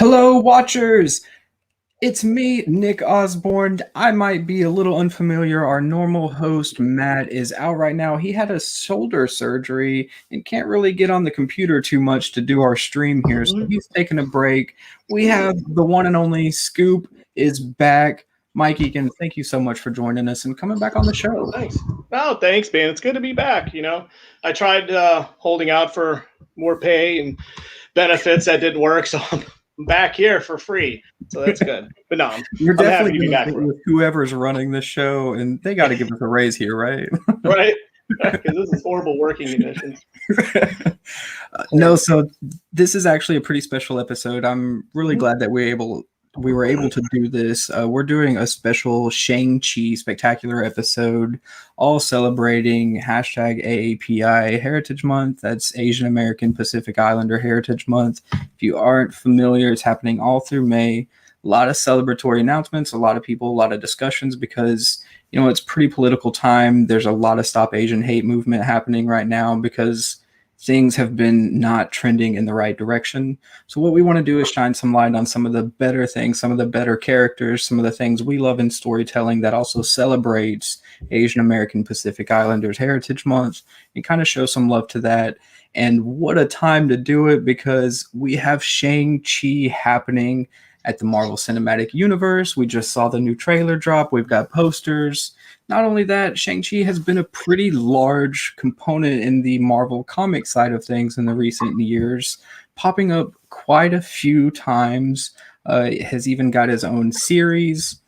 Hello, watchers! It's me, Nick Osborne. I might be a little unfamiliar. Our normal host, Matt, is out right now. He had a shoulder surgery and can't really get on the computer too much to do our stream here, so he's taking a break. We have the one and only Scoop is back. Mike Egan, thank you so much for joining us and coming back on the show. Thanks. Oh, thanks, man. It's good to be back. I tried holding out for more pay and benefits. That didn't work, so I'm back here for free. So that's good. But no, You're I'm happy to be definitely back. with whoever's running the show, and they got to give us a raise here, right? Right? Because this is horrible working conditions. No, so this is actually a pretty special episode. I'm really glad that we were able to do this. We're doing a special Shang-Chi spectacular episode, all celebrating #AAPI Heritage Month. That's Asian American Pacific Islander Heritage Month. If you aren't familiar, it's happening all through May. A lot of celebratory announcements, a lot of people, a lot of discussions because, it's pretty political time. There's a lot of Stop Asian Hate movement happening right now because things have been not trending in the right direction. So what we want to do is shine some light on some of the better things, some of the better characters, some of the things we love in storytelling that also celebrates Asian American Pacific Islanders Heritage Month and kind of show some love to that. And what a time to do it because we have Shang-Chi happening at the Marvel Cinematic Universe. We just saw the new trailer drop. We've got posters. Not only that, Shang-Chi has been a pretty large component in the Marvel comic side of things in the recent years, popping up quite a few times. It has even got his own series.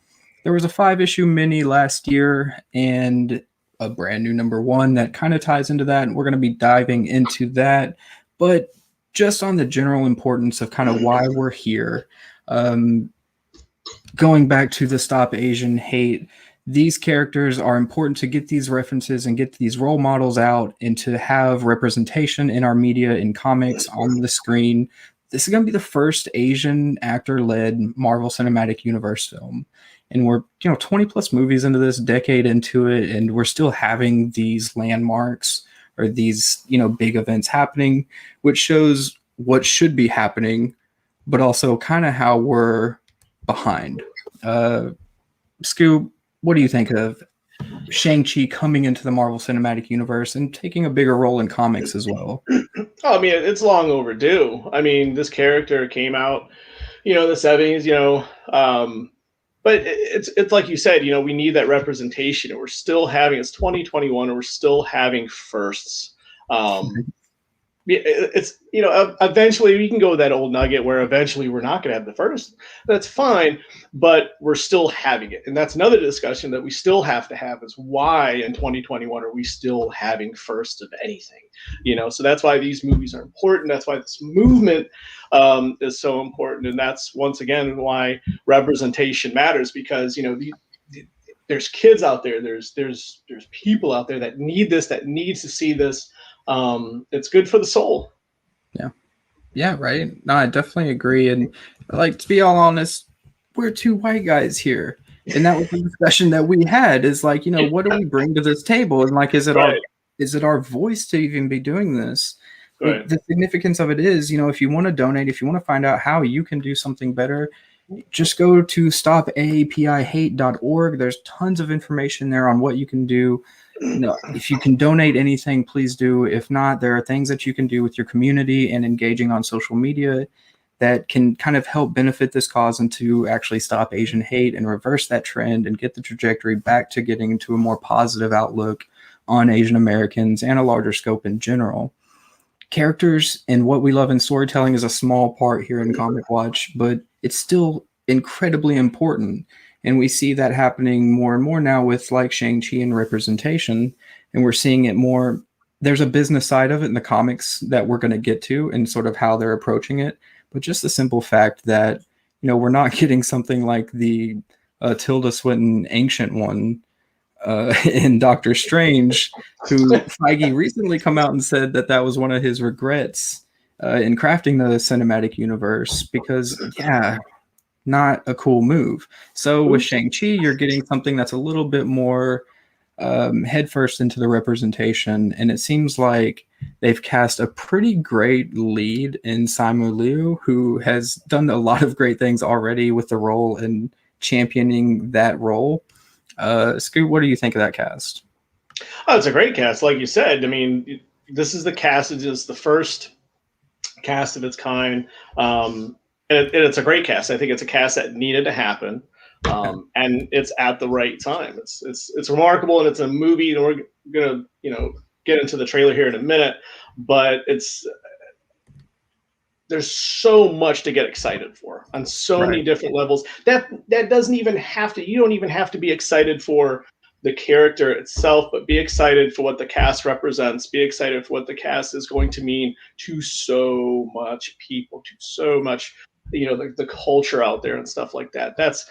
There was a 5-issue mini last year and a brand new #1 that kind of ties into that, and we're going to be diving into that. But just on the general importance of kind of why we're here, going back to the Stop Asian Hate, these characters are important to get these references and get these role models out and to have representation in our media, in comics, on the screen. This is going to be the first Asian actor-led Marvel Cinematic Universe film. And we're, 20 plus movies into this, decade into it, and we're still having these landmarks or these, big events happening, which shows what should be happening, but also kind of how we're behind. Scoop, what do you think of Shang-Chi coming into the Marvel Cinematic Universe and taking a bigger role in comics as well? Oh, it's long overdue. This character came out, the 70s, but it's like you said, we need that representation, and we're still having, it's 2021, and we're still having firsts. It's eventually we can go with that old nugget where eventually we're not going to have the first. That's fine, but we're still having it, and that's another discussion that we still have to have: is why in 2021 are we still having first of anything? So that's why these movies are important. That's why this movement is so important, and that's once again why representation matters, because there's kids out there, there's people out there that need this, that needs to see this. It's good for the soul. Yeah, right. No, I definitely agree. And to be all honest, we're two white guys here, and that was the discussion that we had. Is what do we bring to this table? And is it our voice to even be doing this? Right. The significance of it is, if you want to donate, if you want to find out how you can do something better, just go to stopaapihate.org. There's tons of information there on what you can do. If you can donate anything, please do. If not, there are things that you can do with your community and engaging on social media that can kind of help benefit this cause and to actually stop Asian hate and reverse that trend and get the trajectory back to getting into a more positive outlook on Asian Americans and a larger scope in general. Characters and what we love in storytelling is a small part here in Comic Watch, but it's still incredibly important. And we see that happening more and more now with Shang-Chi and representation. And we're seeing it more. There's a business side of it in the comics that we're going to get to and sort of how they're approaching it. But just the simple fact that, we're not getting something like the Tilda Swinton Ancient One in Doctor Strange, who Feige recently come out and said that was one of his regrets in crafting the cinematic universe because, not a cool move. So with Shang-Chi, you're getting something that's a little bit more headfirst into the representation, and it seems like they've cast a pretty great lead in Simu Liu, who has done a lot of great things already with the role and championing that role. Scoot, what do you think of that cast? Oh, it's a great cast, like you said. I mean, this is the cast. It is the first cast of its kind, and it's a great cast. I think it's a cast that needed to happen, and it's at the right time. It's remarkable, and it's a movie. And we're gonna get into the trailer here in a minute, but there's so much to get excited for on so many different levels. That doesn't even have to. You don't even have to be excited for the character itself, but be excited for what the cast represents. Be excited for what the cast is going to mean to so much people, to so much, the culture out there and stuff like that. That's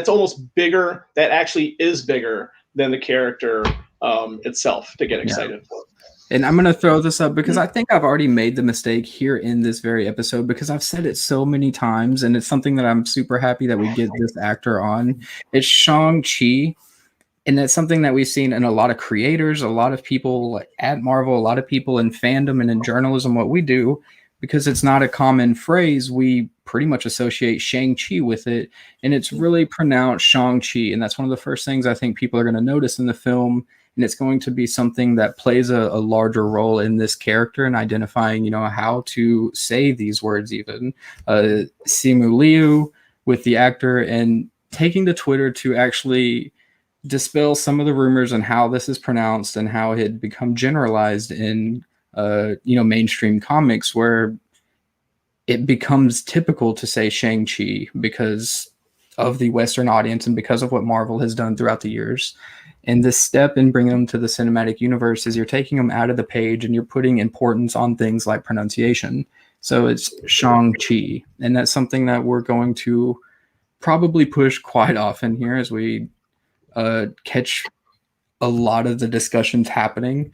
almost bigger. That actually is bigger than the character itself to get excited for. And I'm going to throw this up because I think I've already made the mistake here in this very episode, because I've said it so many times, and it's something that I'm super happy that we get this actor on. It's Shang-Chi. And that's something that we've seen in a lot of creators, a lot of people at Marvel, a lot of people in fandom and in journalism, what we do, because it's not a common phrase. We pretty much associate Shang-Chi with it. And it's really pronounced Shang-Chi. And that's one of the first things I think people are going to notice in the film. And it's going to be something that plays a larger role in this character and identifying, how to say these words even. Simu Liu with the actor, and taking to Twitter to actually dispel some of the rumors on how this is pronounced and how it had become generalized in mainstream comics, where it becomes typical to say Shang-Chi because of the Western audience and because of what Marvel has done throughout the years. And this step in bringing them to the cinematic universe is you're taking them out of the page and you're putting importance on things like pronunciation. So it's Shang-Chi, and that's something that we're going to probably push quite often here as we catch a lot of the discussions happening.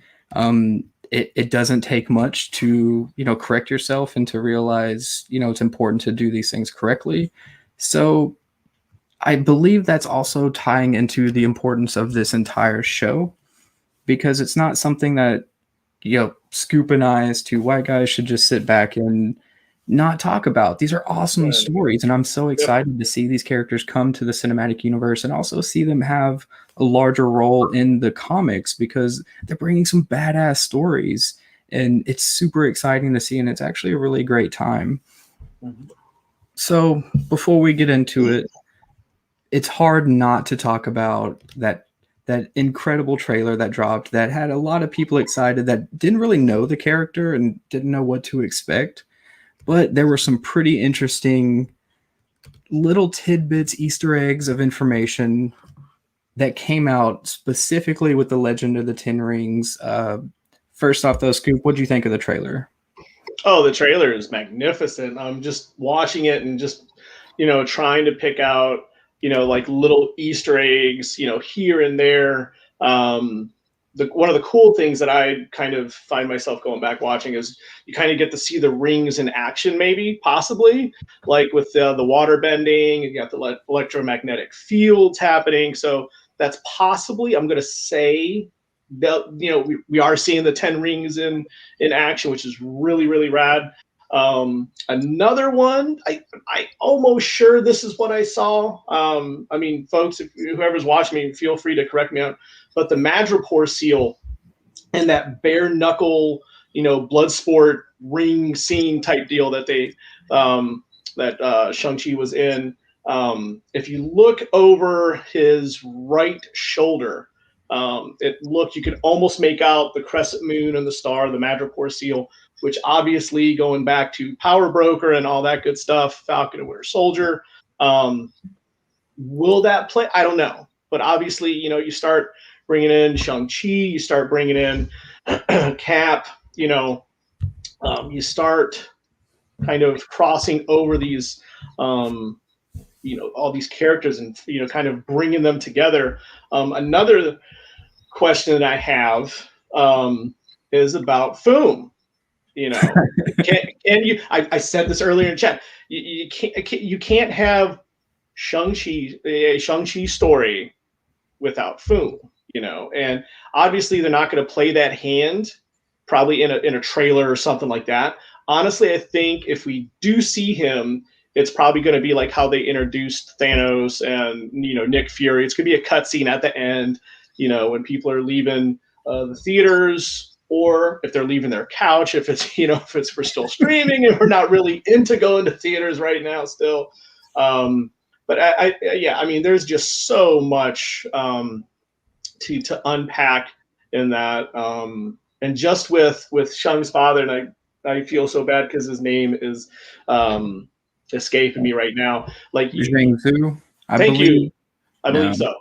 It doesn't take much to correct yourself and to realize it's important to do these things correctly. So I believe that's also tying into the importance of this entire show, because it's not something that Scoop and I as two white guys should just sit back and not talk about. These are awesome stories, and I'm so excited to see these characters come to the cinematic universe and also see them have a larger role in the comics, because they're bringing some badass stories, and it's super exciting to see, and it's actually a really great time. So before we get into it, it's hard not to talk about that incredible trailer that dropped that had a lot of people excited that didn't really know the character and didn't know what to expect. But there were some pretty interesting little tidbits, Easter eggs of information that came out specifically with the Legend of the Ten Rings. First off, though, Scoop, what do you think of the trailer? Oh, the trailer is magnificent. I'm just watching it and just, trying to pick out, like little Easter eggs, here and there. One of the cool things that I kind of find myself going back watching is you kind of get to see the rings in action, maybe, possibly, like with the water bending, you got the electromagnetic fields happening. So that's possibly, I'm going to say, that we are seeing the 10 rings in action, which is really, really rad. Another one, I almost sure this is what I saw. I mean, folks, if whoever's watching me, feel free to correct me out. But the Madripoor seal and that bare knuckle, blood sport ring scene type deal that Shang-Chi was in. If you look over his right shoulder, you could almost make out the crescent moon and the star, the Madripoor seal, which obviously going back to Power Broker and all that good stuff, Falcon and Winter Soldier. Will that play? I don't know. But obviously, you start bringing in Shang-Chi, you start bringing in Cap, you start kind of crossing over these, all these characters and, kind of bringing them together. Another question that I have is about Foom. Can you? I said this earlier in chat. You can't have a Shang-Chi story without Foom. and obviously they're not going to play that hand probably in a trailer or something like that. Honestly, I think if we do see him, it's probably going to be like how they introduced Thanos and Nick Fury. It's going to be a cutscene at the end, when people are leaving the theaters, or if they're leaving their couch, if it's we're still streaming and we're not really into going to theaters right now still. But I mean, there's just so much to unpack in that, and just with Shung's father, and I feel so bad because his name is escaping me right now. Like, Zhang Zhu, I thank believe. you. I believe so.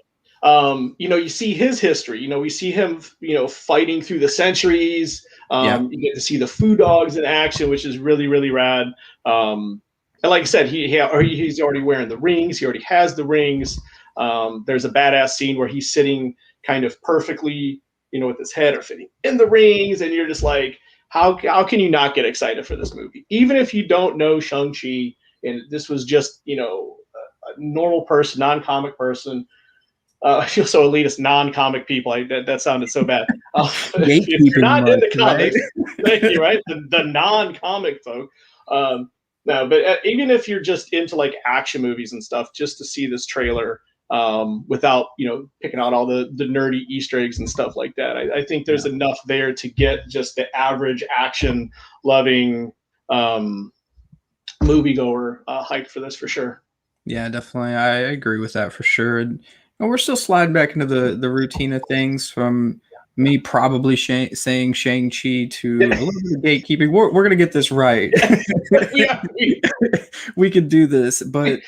You see his history. We see him, fighting through the centuries. You get to see the Foo Dogs in action, which is really, really rad. And like I said, he's already wearing the rings. He already has the rings. There's a badass scene where he's sitting kind of perfectly, with his head or fitting in the rings, and you're just like, how can you not get excited for this movie? Even if you don't know Shang-Chi, and this was just, a normal person, non-comic person. I feel so elitist, non-comic people. That sounded so bad. If you're not into comics, thank you, right? The non-comic folk. No, but even if you're just into like action movies and stuff, just to see this trailer without picking out all the nerdy Easter eggs and stuff like that, I think there's enough there to get just the average action loving moviegoer hyped for this for sure. Yeah, definitely. I agree with that for sure. And we're still sliding back into the routine of things, from me probably saying Shang-Chi to a little bit of gatekeeping. We're going to get this right. We could do this, but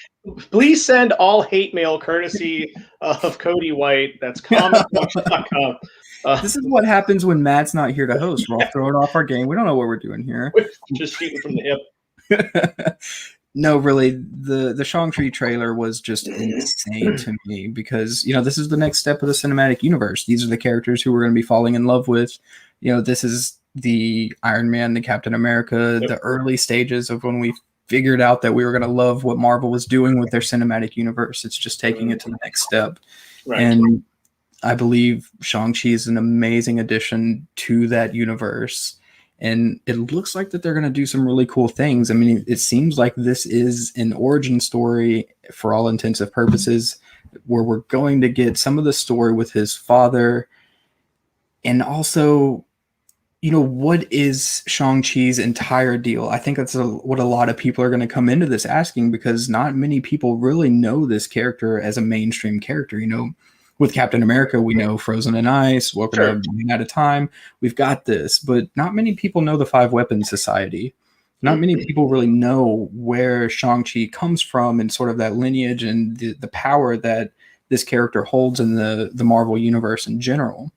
please send all hate mail courtesy of Cody White. That's comicbox.com. This is what happens when Matt's not here to host. We're all throwing off our game. We don't know what we're doing here. We're just shooting from the hip. No, really, the Shang-Chi trailer was just insane to me, because, this is the next step of the cinematic universe. These are the characters who we're going to be falling in love with. This is the Iron Man, the Captain America, the early stages of when we figured out that we were going to love what Marvel was doing with their cinematic universe. It's just taking it to the next step. Right. And I believe Shang-Chi is an amazing addition to that universe. And it looks like that they're going to do some really cool things. I mean, it seems like this is an origin story for all intents and purposes, where we're going to get some of the story with his father. And also, what is Shang-Chi's entire deal? I think that's what a lot of people are going to come into this asking, because not many people really know this character as a mainstream character. With Captain America, we know Frozen in Ice, Welcome to Being Out of Time. We've got this, but not many people know the Five Weapons Society. Not many people really know where Shang-Chi comes from, and sort of that lineage and the power that this character holds in the Marvel universe in general.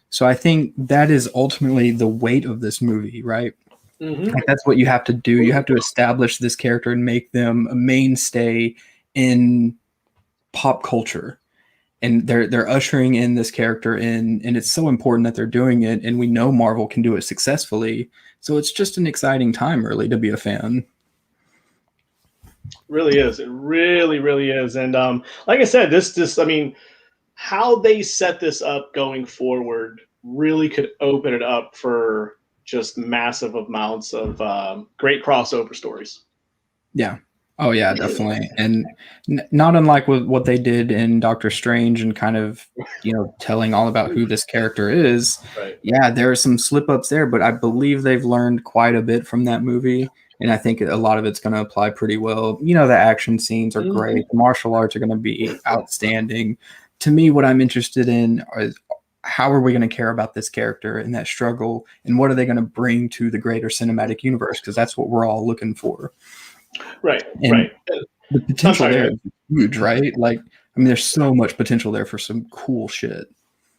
So I think that is ultimately the weight of this movie, right? Mm-hmm. Like, that's what you have to do. You have to establish this character and make them a mainstay in pop culture. And they're ushering in this character in, and it's so important that they're doing it, and we know Marvel can do it successfully. So it's just an exciting time, really, to be a fan. Really is. It really, really is. And like I said, this I mean, how they set this up going forward really could open it up for just massive amounts of great crossover stories. Yeah. Oh, yeah, definitely. And not unlike what they did in Doctor Strange, and kind of, telling all about who this character is. Right. Yeah, there are some slip-ups there, but I believe they've learned quite a bit from that movie. And I think a lot of it's going to apply pretty well. The action scenes are great. The martial arts are going to be outstanding. To me, what I'm interested in is, how are we going to care about this character and that struggle? And what are they going to bring to the greater cinematic universe? Because that's what we're all looking for. Right, and right. The potential there is huge, right? Like, I mean, there's so much potential there for some cool shit.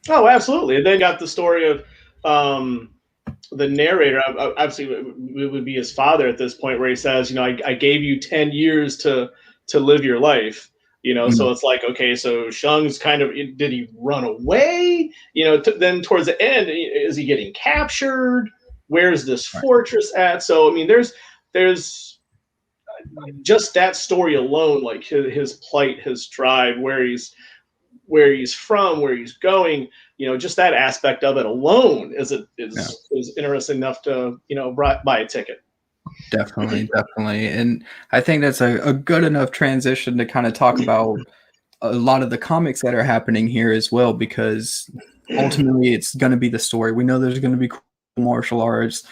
Oh, absolutely. And then got the story of the narrator. Obviously, it would be his father at this point, where he says, I gave you 10 years to live your life. So it's like, okay, so Shung's kind of, did he run away? Then towards the end, is he getting captured? Where's this fortress at? So, I mean, there's just that story alone, like his plight, his drive, where he's where he's from, where he's going, just that aspect of it alone is interesting enough to, buy a ticket. Definitely, definitely. And I think that's a good enough transition to kind of talk about a lot of the comics that are happening here as well, because ultimately it's going to be the story. We know there's going to be cool martial arts.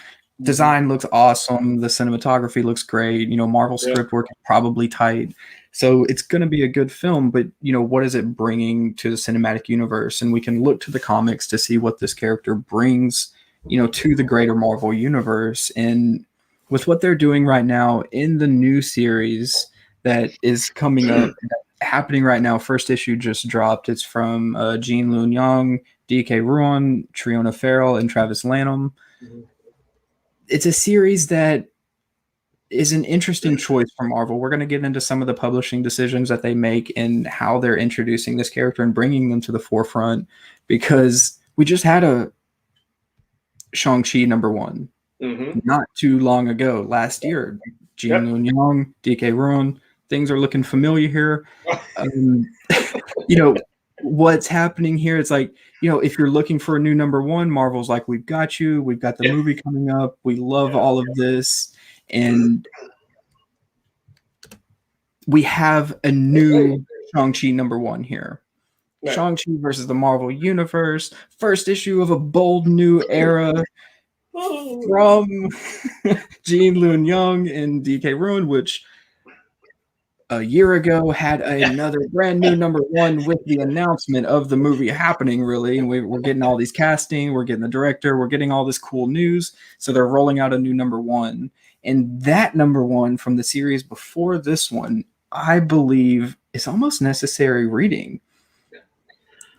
Design looks awesome. The cinematography looks great. Marvel script work is probably tight. So it's going to be a good film, but what is it bringing to the cinematic universe? And we can look to the comics to see what this character brings, to the greater Marvel universe. And with what they're doing right now in the new series that is coming up, happening right now, first issue just dropped. It's from Gene Luen Yang, D.K. Ruan, Triona Farrell, and Travis Lanham. It's a series that is an interesting choice for Marvel. We're going to get into some of the publishing decisions that they make and how they're introducing this character and bringing them to the forefront, because we just had a Shang-Chi #1 not too long ago, last year. Gene Luen Yang, D.K. Ruan, things are looking familiar here. What's happening here, it's like, if you're looking for a new #1, Marvel's like, we've got you. We've got the movie coming up. We love all of this. And we have a new Shang-Chi #1 here. Right. Shang-Chi versus the Marvel Universe. First issue of a bold new era from Gene Luen Yang and D.K. Ruan, which a year ago had another brand new #1 with the announcement of the movie happening, really. And we're getting all these casting, we're getting the director, we're getting all this cool news. So they're rolling out a new #1. And that #1 from the series before this one, I believe, is almost necessary reading.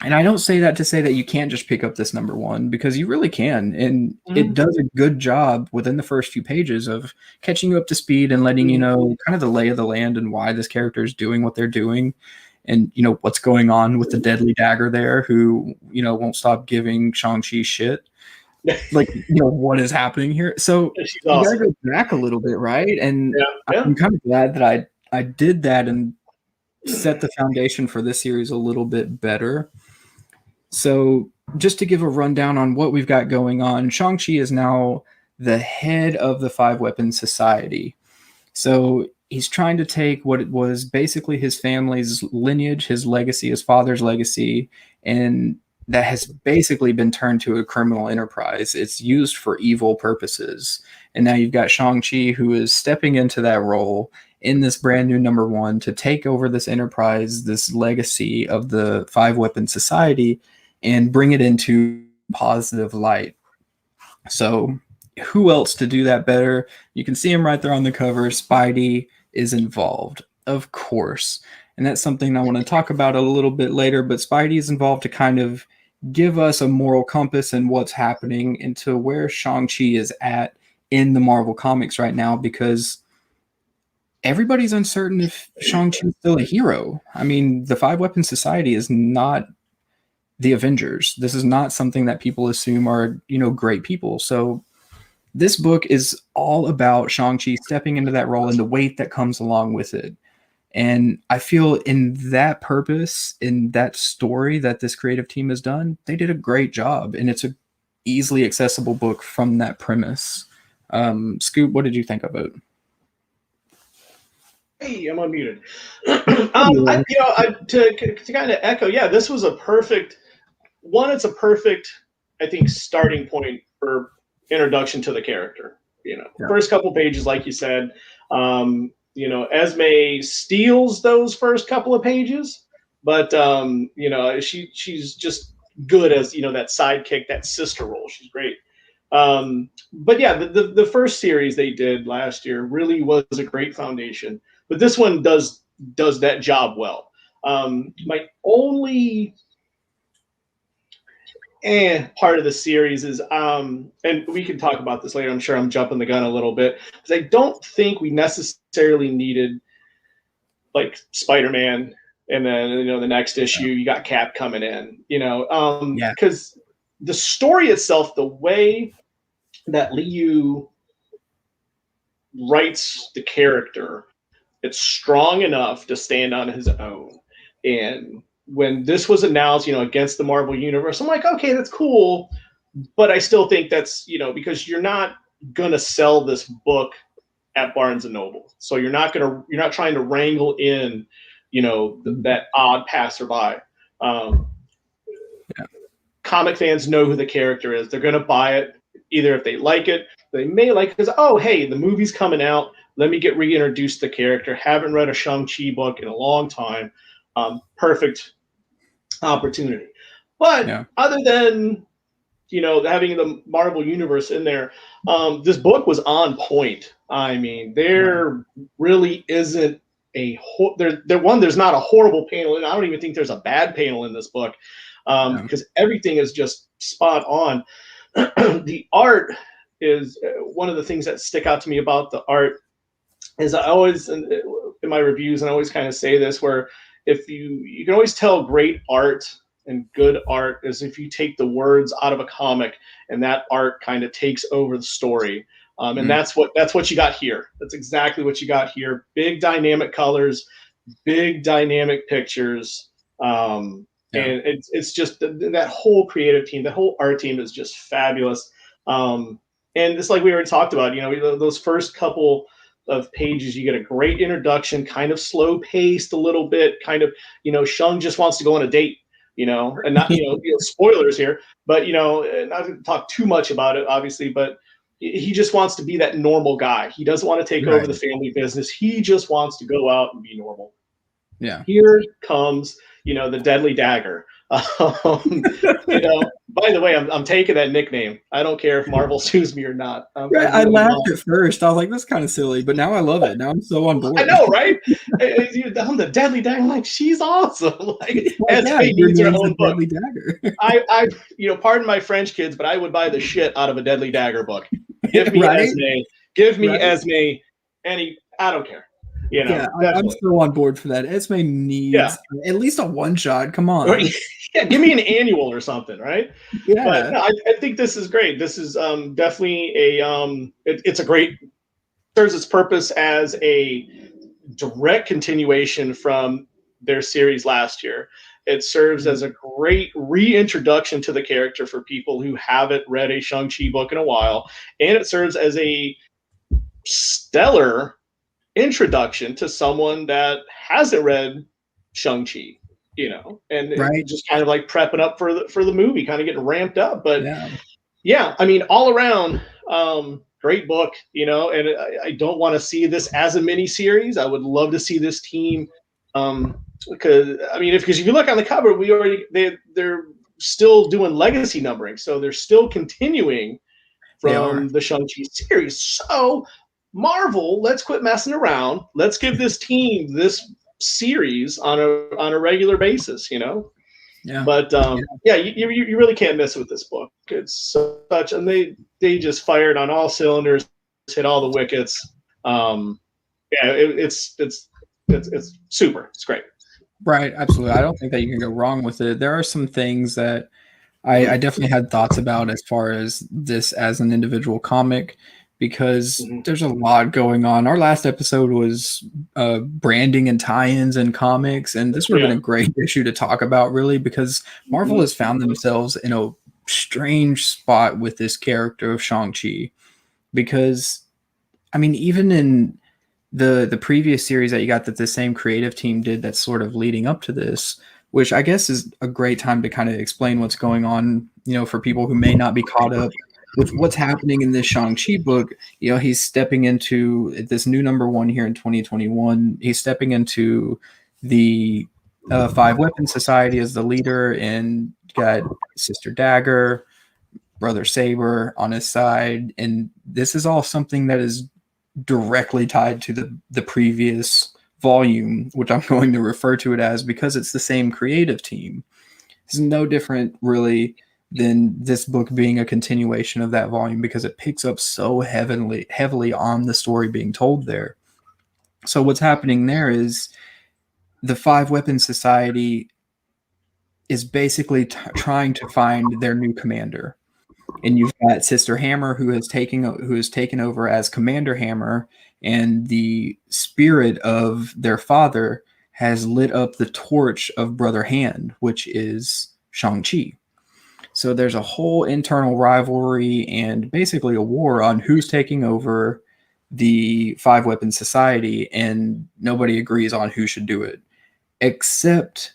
And I don't say that to say that you can't just pick up this #1, because you really can. And it does a good job within the first few pages of catching you up to speed and letting you know kind of the lay of the land and why this character is doing what they're doing. And, what's going on with the deadly dagger there, who, won't stop giving Shang-Chi shit. Like, what is happening here? So you got to go back a little bit, right? And I'm kind of glad that I did that and set the foundation for this series a little bit better. So just to give a rundown on what we've got going on, Shang-Chi is now the head of the Five Weapons Society. So he's trying to take what it was basically his family's lineage, his legacy, his father's legacy, and that has basically been turned to a criminal enterprise. It's used for evil purposes. And now you've got Shang-Chi, who is stepping into that role in this brand new #1 to take over this enterprise, this legacy of the Five Weapons Society, and bring it into positive light. So who else to do that better? You can see him right there on the cover. Spidey is involved, of course. And that's something I want to talk about a little bit later. But Spidey is involved to kind of give us a moral compass in what's happening and to where Shang-Chi is at in the Marvel comics right now, because everybody's uncertain if Shang-Chi is still a hero. I mean, the Five Weapons Society is not the Avengers. This is not something that people assume are, great people. So this book is all about Shang-Chi stepping into that role and the weight that comes along with it. And I feel in that purpose, in that story that this creative team has done, they did a great job. And it's a easily accessible book from that premise. Scoop, what did you think of it? Hey, I'm unmuted. To kind of echo, this was a perfect one. It's a perfect, I think, starting point for introduction to the character. First couple pages, like you said, Esme steals those first couple of pages, but she's just good as that sidekick, that sister role. She's great. But yeah, the first series they did last year really was a great foundation. But this one does that job well. My only part of the series is, and we can talk about this later. I'm sure I'm jumping the gun a little bit, because I don't think we necessarily needed like Spider-Man, and then the next issue you got Cap coming in. Because the story itself, the way that Liu writes the character, it's strong enough to stand on his own. And when this was announced, against the Marvel Universe, I'm like, okay, that's cool, but I still think that's, because you're not gonna sell this book at Barnes and Noble, so you're not trying to wrangle in, that odd passerby. Comic fans know who the character is. They're gonna buy it either if they like it. They may like it because, oh, hey, the movie's coming out. Let me get reintroduced to the character. Haven't read a Shang-Chi book in a long time. Perfect opportunity. But other than, having the Marvel Universe in there, this book was on point. I mean, there really isn't there's not a horrible panel, and I don't even think there's a bad panel in this book, because everything is just spot on. The art is one of the things that stick out to me about the art. Is I always, in my reviews, and I always kind of say this, where if you can always tell great art and good art is if you take the words out of a comic and that art kind of takes over the story. And that's what you got here. That's exactly what you got here. Big dynamic colors, big dynamic pictures. And it's just that whole creative team, the whole art team is just fabulous. And it's like we already talked about, those first couple of pages, you get a great introduction, kind of slow paced a little bit, kind of, Shang just wants to go on a date, and not, spoilers here, but, not to talk too much about it, obviously, but he just wants to be that normal guy. He doesn't want to take over the family business. He just wants to go out and be normal. Yeah. Here comes, the deadly dagger. By the way, I'm taking that nickname. I don't care if Marvel sues me or not. I laughed at first. I was like, that's kind of silly, but now I love it. Now I'm so on board. I know, right? I'm the deadly dagger. I'm like, she's awesome. Like, Esme needs her own book. Dagger. I pardon my French, kids, but I would buy the shit out of a deadly dagger book. Give me Esme. Give me Esme. I don't care. I'm still on board for that. Esme needs at least a one shot. Come on. Give me an annual or something, right? Yeah. But no, I think this is great. This is definitely it's a great, serves its purpose as a direct continuation from their series last year. It serves as a great reintroduction to the character for people who haven't read a Shang-Chi book in a while. And it serves as a stellar introduction to someone that hasn't read Shang-Chi, and just kind of like prepping up for the movie, kind of getting ramped up. But I mean, all around, great book, and I don't want to see this as a mini series. I would love to see this team, because if you look on the cover, they're still doing legacy numbering, so they're still continuing from the Shang-Chi series. So Marvel, let's quit messing around. Let's give this team this series on a regular basis, Yeah. But you really can't miss with this book. It's such, and they just fired on all cylinders, hit all the wickets. It's super. It's great. Right, absolutely. I don't think that you can go wrong with it. There are some things that I definitely had thoughts about as far as this as an individual comic, because there's a lot going on. Our last episode was branding and tie-ins in comics, and this would have been a great issue to talk about, really, because Marvel has found themselves in a strange spot with this character of Shang-Chi, because, even in the previous series that you got that the same creative team did that's sort of leading up to this, which I guess is a great time to kind of explain what's going on, for people who may not be caught up with what's happening in this Shang-Chi book. He's stepping into this new #1 here in 2021. He's stepping into the 5-Weapon Society as the leader, and got Sister Dagger, Brother Saber on his side. And this is all something that is directly tied to the previous volume, which I'm going to refer to it as, because it's the same creative team. It's no different, really, than this book being a continuation of that volume, because it picks up so heavily on the story being told there. So what's happening there is the 5-Weapon Society is basically trying to find their new commander. And you've got Sister Hammer, who has taken over as Commander Hammer, and the spirit of their father has lit up the torch of Brother Hand, which is Shang-Chi. So there's a whole internal rivalry and basically a war on who's taking over the Five Weapon Society, and nobody agrees on who should do it, except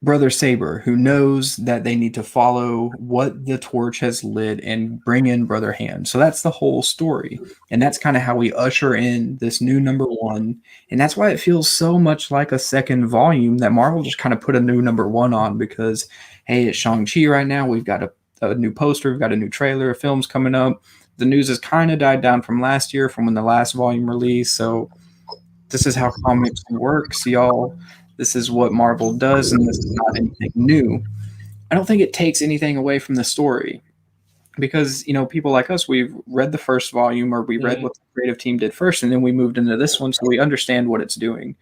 Brother Saber, who knows that they need to follow what the torch has lit and bring in Brother Hand. So that's the whole story. And that's kind of how we usher in this new number one. And that's why it feels so much like a second volume that Marvel just kind of put a new number one on, because, hey, it's Shang-Chi right now. We've got a new poster. We've got a new trailer. A film's coming up. The news has kind of died down from last year, from when the last volume released. So this is how comics works, y'all. This is what Marvel does, and this is not anything new. I don't think it takes anything away from the story, because, you know, people like us, we've read the first volume, or we read what the creative team did first, and then we moved into this one, so we understand what it's doing.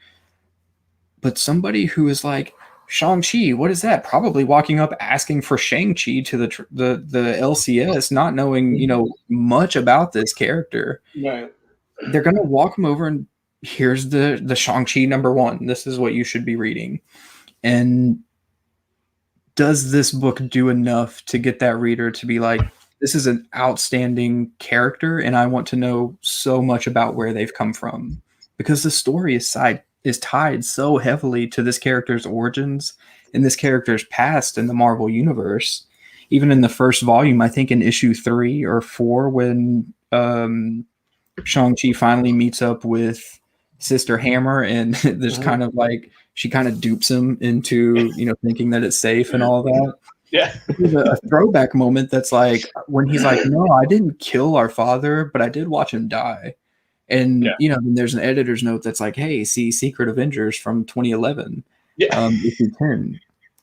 But somebody who is like, Shang-Chi, what is that? Probably walking up asking for Shang-Chi to the LCS, not knowing, you know, much about this character. Right. They're going to walk him over and here's the Shang-Chi number one. This is what you should be reading. And does this book do enough to get that reader to be like, this is an outstanding character, and I want to know so much about where they've come from? Because the story is tied so heavily to this character's origins and this character's past in the Marvel universe. Even in the first volume, I think in issue 3 or 4, when Shang-Chi finally meets up with Sister Hammer, and there's kind of like, she kind of dupes him into, you know, thinking that it's safe and all that. Yeah. There's a throwback moment that's like, when he's like, no, I didn't kill our father, but I did watch him die. And, you know, then there's an editor's note that's like, hey, see Secret Avengers from 2011. Issue 10.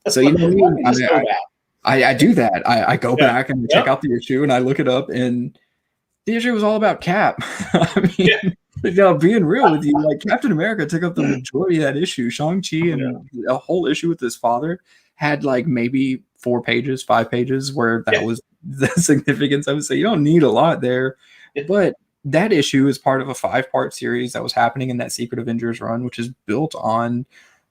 So, you know, I do that. I go back and check out the issue, and I look it up, and the issue was all about Cap. I mean, you know, being real with you, like, Captain America took up the majority of that issue. Shang-Chi and a whole issue with his father had like maybe 4 pages, 5 pages where that was the significance of it. So you don't need a lot there. But that issue is part of a 5-part series that was happening in that Secret Avengers run, which is built on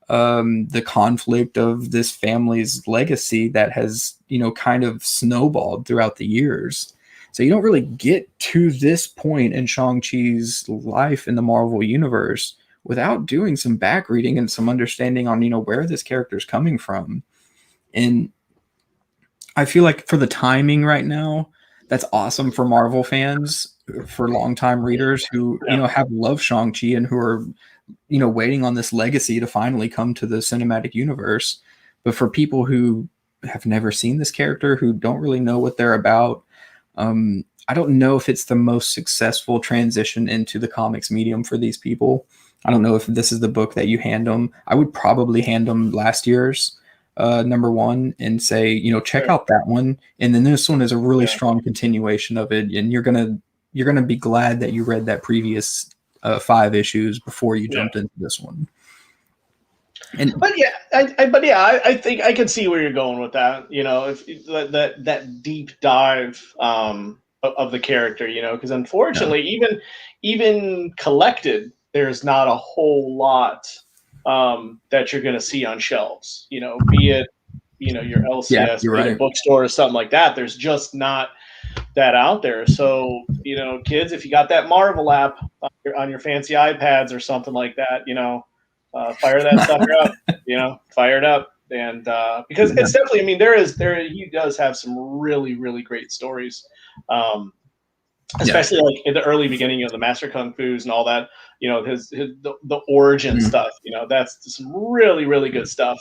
the conflict of this family's legacy that has, you know, kind of snowballed throughout the years. So you don't really get to this point in Shang-Chi's life in the Marvel universe without doing some back reading and some understanding on, you know, where this character is coming from. And I feel like for the timing right now, that's awesome for Marvel fans, for longtime readers who, you know, have loved Shang-Chi and who are, you know, waiting on this legacy to finally come to the cinematic universe. But for people who have never seen this character, who don't really know what they're about, I don't know if it's the most successful transition into the comics medium for these people. I don't know if this is the book that you hand them. I would probably hand them last year's number one and say, you know, check out that one. And then this one is a really strong continuation of it. And you're gonna be glad that you read that previous 5 issues before you jumped into this one. I think I can see where you're going with that. You know, if that deep dive of the character, you know, because unfortunately, even collected, there's not a whole lot that you're going to see on shelves. You know, be it, you know, your LCS, be it a bookstore or something like that. There's just not that out there. So, you know, kids, if you got that Marvel app on your fancy iPads or something like that, you know. Fire that sucker up, you know, fire it up. And because it's definitely, I mean, he does have some really, really great stories. Especially like in the early beginning of the Master Kung Fu's and all that, you know, the origin stuff, you know, that's some really, really good stuff.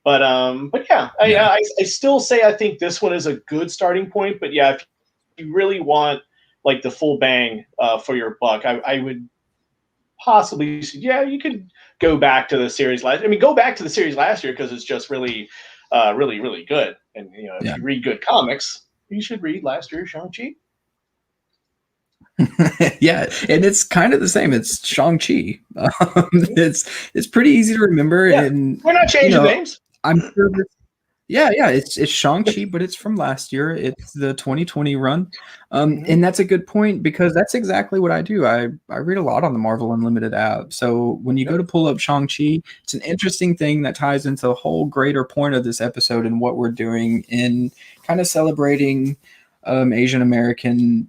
But yeah, I still say I think this one is a good starting point. But yeah, if you really want like the full bang for your buck, I would possibly, you could go back to the series go back to the series last year, because it's just really, really, really good. And, you know, if you read good comics, you should read last year's Shang-Chi. Yeah, and it's kind of the same. It's Shang-Chi. It's pretty easy to remember, and we're not changing names. I'm sure Yeah, it's Shang-Chi, but it's from last year. It's the 2020 run. And that's a good point because that's exactly what I do. I read a lot on the Marvel Unlimited app. So when you go to pull up Shang-Chi, it's an interesting thing that ties into the whole greater point of this episode and what we're doing in kind of celebrating Asian American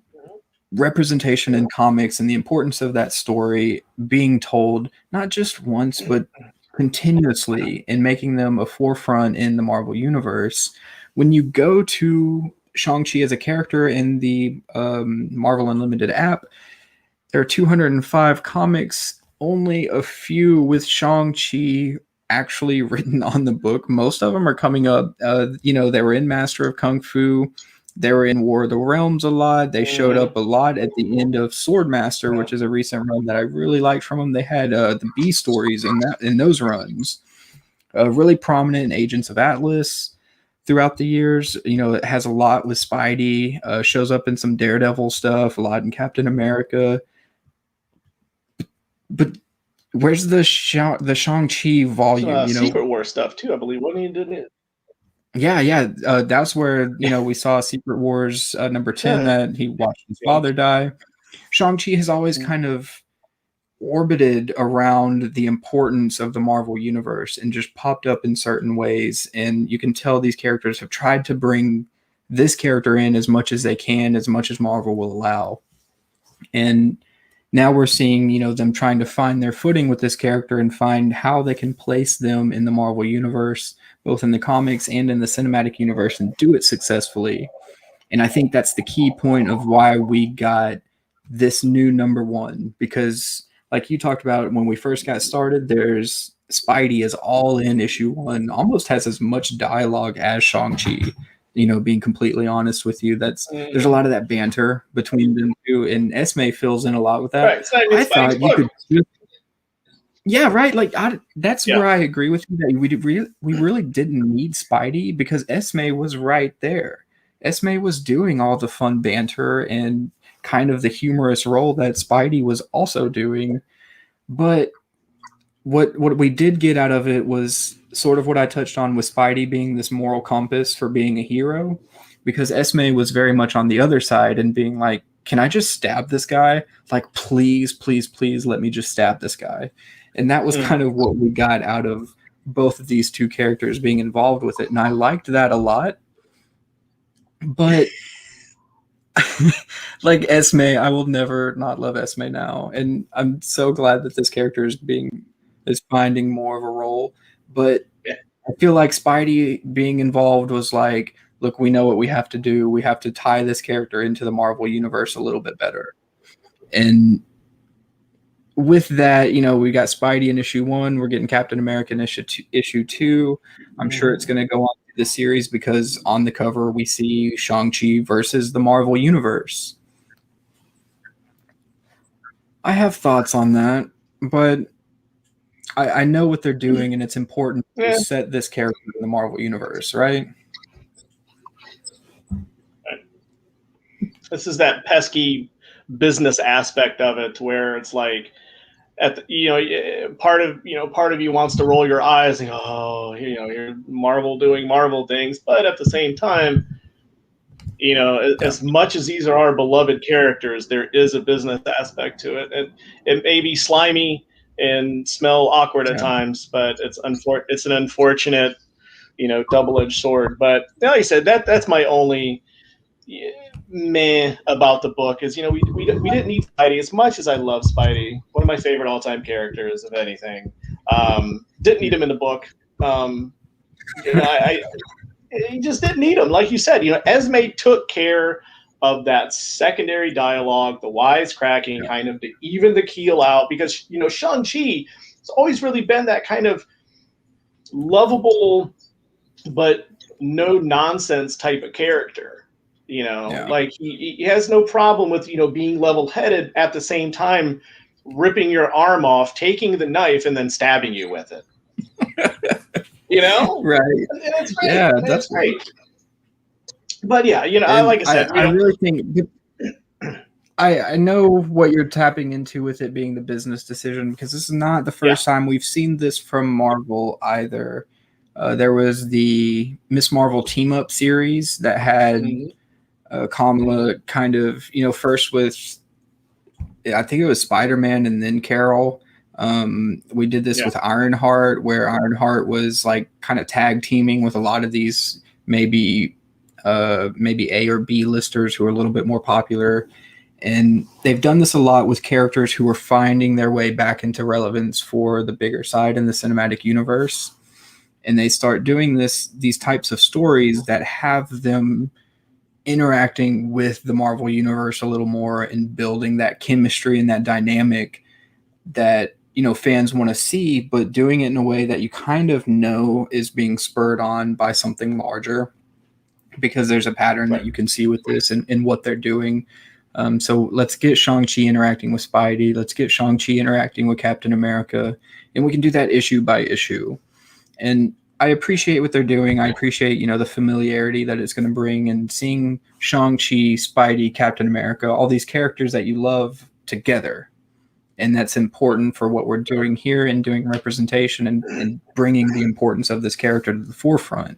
representation in comics and the importance of that story being told not just once but continuously and making them a forefront in the Marvel universe. When you go to Shang-Chi as a character in the Marvel Unlimited app, there are 205 comics, only a few with Shang-Chi actually written on the book. Most of them are coming up. They were in Master of Kung Fu. They were in War of the Realms a lot. They showed up a lot at the end of Swordmaster, which is a recent run that I really liked from them. They had the B stories in those runs. Really prominent in Agents of Atlas throughout the years. It has a lot with Spidey. Shows up in some Daredevil stuff, a lot in Captain America. But where's the Shang-Chi volume? Secret War stuff too, I believe. What he did it? Yeah. That's where we saw Secret Wars number 10 that he watched his father die. Shang-Chi has always kind of orbited around the importance of the Marvel universe and just popped up in certain ways. And you can tell these characters have tried to bring this character in as much as they can, as much as Marvel will allow. And now we're seeing, them trying to find their footing with this character and find how they can place them in the Marvel universe, both in the comics and in the cinematic universe, and do it successfully. And I think that's the key point of why we got this new number one, because like you talked about when we first got started, there's Spidey is all in issue 1, almost has as much dialogue as Shang-Chi. Being completely honest with you, there's a lot of that banter between them two, and Esme fills in a lot with that. Right, so I thought you could, yeah, right. Like that's where I agree with you that we really didn't need Spidey because Esme was right there. Esme was doing all the fun banter and kind of the humorous role that Spidey was also doing. But what we did get out of it was sort of what I touched on with Spidey being this moral compass for being a hero, because Esme was very much on the other side and being like, can I just stab this guy? Like, please let me just stab this guy. And that was kind of what we got out of both of these two characters being involved with it. And I liked that a lot. But like Esme, I will never not love Esme now. And I'm so glad that this character is finding more of a role. But I feel like Spidey being involved was like, look, we know what we have to do. We have to tie this character into the Marvel universe a little bit better. And with that, we got Spidey in issue 1. We're getting Captain America in issue 2. I'm sure it's going to go on the series because on the cover we see Shang-Chi versus the Marvel universe. I have thoughts on that, but I know what they're doing, and it's important to set this character in the Marvel universe, right? This is that pesky business aspect of it, where it's like, part of you wants to roll your eyes and go, oh, you're Marvel doing Marvel things, but at the same time, as much as these are our beloved characters, there is a business aspect to it, and it may be slimy and smell awkward at times, but it's an unfortunate, double-edged sword. But like I said, that's my only meh about the book is, we didn't need Spidey as much as I love Spidey. One of my favorite all-time characters, if anything. Didn't need him in the book. You just didn't need him. Like you said, Esme took care of that secondary dialogue, the wisecracking, kind of to even the keel out, because Shang-Chi has always really been that kind of lovable but no nonsense type of character. Like he has no problem with being level-headed, at the same time ripping your arm off, taking the knife, and then stabbing you with it. Right? And that's great. Yeah, that's great. But yeah, like I said, I really think I know what you're tapping into with it being the business decision, because this is not the first time we've seen this from Marvel either. There was the Miss Marvel team up series that had Kamala kind of, first with, I think it was Spider-Man and then Carol. We did this with Ironheart, where Ironheart was like kind of tag teaming with a lot of these maybe A or B listers who are a little bit more popular. And they've done this a lot with characters who are finding their way back into relevance for the bigger side in the cinematic universe. And they start doing these types of stories that have them interacting with the Marvel universe a little more and building that chemistry and that dynamic that, fans want to see, but doing it in a way that you kind of know is being spurred on by something larger, because there's a pattern that you can see with this and what they're doing. So let's get Shang-Chi interacting with Spidey. Let's get Shang-Chi interacting with Captain America. And we can do that issue by issue. And I appreciate what they're doing. I appreciate, the familiarity that it's going to bring, and seeing Shang-Chi, Spidey, Captain America, all these characters that you love together. And that's important for what we're doing here and doing representation and bringing the importance of this character to the forefront.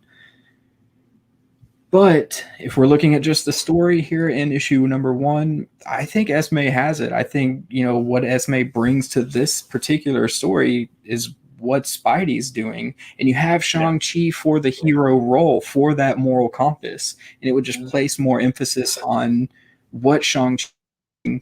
But if we're looking at just the story here in issue number 1, I think Esme has it. I think, what Esme brings to this particular story is what Spidey's doing. And you have Shang-Chi for the hero role, for that moral compass. And it would just place more emphasis on what Shang-Chi.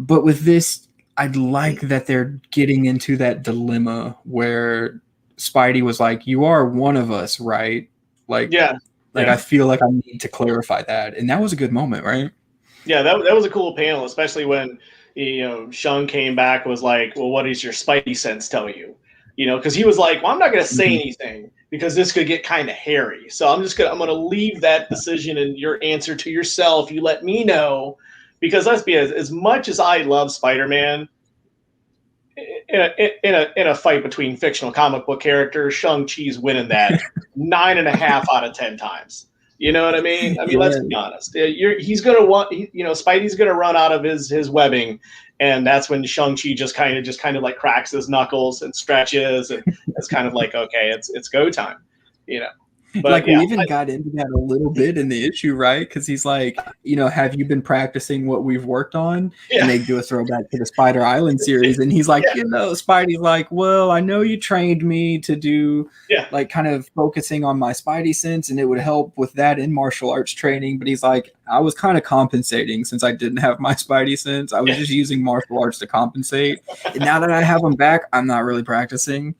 But with this, I'd like that they're getting into that dilemma where Spidey was like, "You are one of us, right?" I feel like I need to clarify that. And that was a good moment, right? Yeah, that was a cool panel, especially when, Shang came back and was like, "Well, what does your Spidey sense tell you?" Because he was like, "Well, I'm not going to say anything because this could get kind of hairy. So I'm going to leave that decision and your answer to yourself. You let me know." Because let's be honest, as much as I love Spider-Man, in a fight between fictional comic book characters, Shang-Chi's winning that 9.5 out of 10 times. You know what I mean? Let's be honest. He's gonna Spidey's gonna run out of his webbing, and that's when Shang-Chi just kind of like cracks his knuckles and stretches, and it's kind of like, okay, it's go time. But we even got into that a little bit in the issue, right? Because he's like, have you been practicing what we've worked on? Yeah. And they do a throwback to the Spider Island series. And he's like, Spidey's like, well, I know you trained me to do like kind of focusing on my Spidey sense, and it would help with that in martial arts training. But he's like, I was kind of compensating since I didn't have my Spidey sense. I was just using martial arts to compensate. And now that I have them back, I'm not really practicing,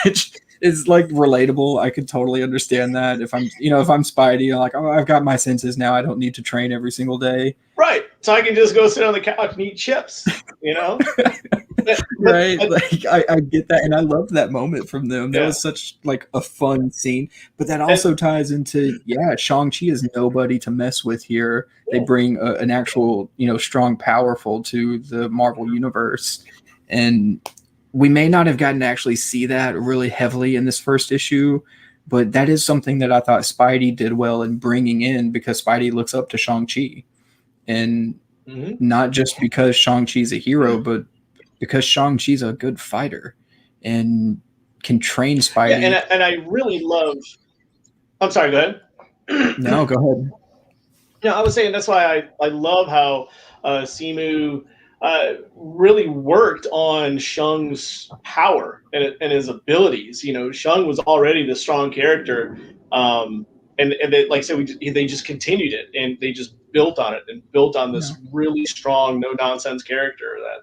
which is like relatable. I could totally understand that. If I'm Spidey, I'm like, oh, I've got my senses now. I don't need to train every single day. Right. So I can just go sit on the couch and eat chips, Right. Like I get that. And I loved that moment from them. That was such like a fun scene. But that also ties into, Shang-Chi is nobody to mess with here. They bring an actual, strong, powerful to the Marvel universe. And we may not have gotten to actually see that really heavily in this first issue, but that is something that I thought Spidey did well in bringing in, because Spidey looks up to Shang-Chi. And not just because Shang-Chi's a hero, but because Shang-Chi's a good fighter and can train Spidey. Yeah, and I really love... I'm sorry, go ahead. No, go ahead. Yeah, I was saying that's why I love how Simu... really worked on Shung's power and his abilities. Shung was already the strong character, and they, like I said, they just continued it, and they just built on it and built on this really strong, no nonsense character that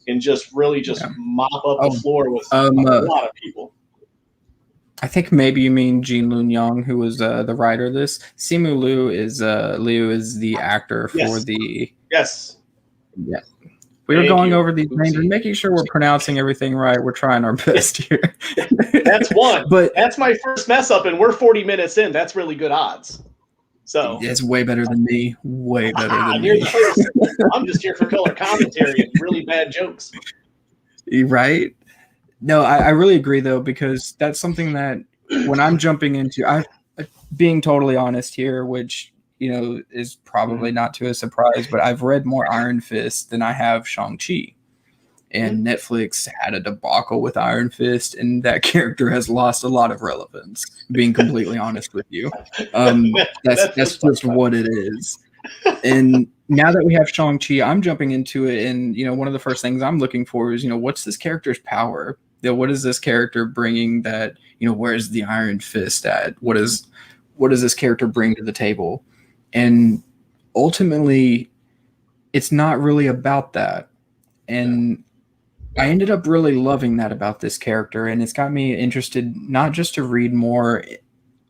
can just really mop up the floor with a lot of people. I think maybe you mean Jean Lun Yang, who was the writer of this. Simu Liu is the actor for the We were going over these names and making sure we're pronouncing everything right. We're trying our best here. That's one. But that's my first mess up, and we're 40 minutes in. That's really good odds. So it's way better than me. Way better than me. I'm just here for color commentary and really bad jokes. Right? No, I really agree, though, because that's something that when I'm jumping into, being totally honest here, which is probably not to a surprise, but I've read more Iron Fist than I have Shang-Chi. and Netflix had a debacle with Iron Fist, and that character has lost a lot of relevance. Being completely honest with you, that's just what it is. And now that we have Shang-Chi, I'm jumping into it, and one of the first things I'm looking for is what's this character's power? What is this character bringing that where's the Iron Fist at? What does this character bring to the table? And ultimately, it's not really about that. And I ended up really loving that about this character, and it's got me interested not just to read more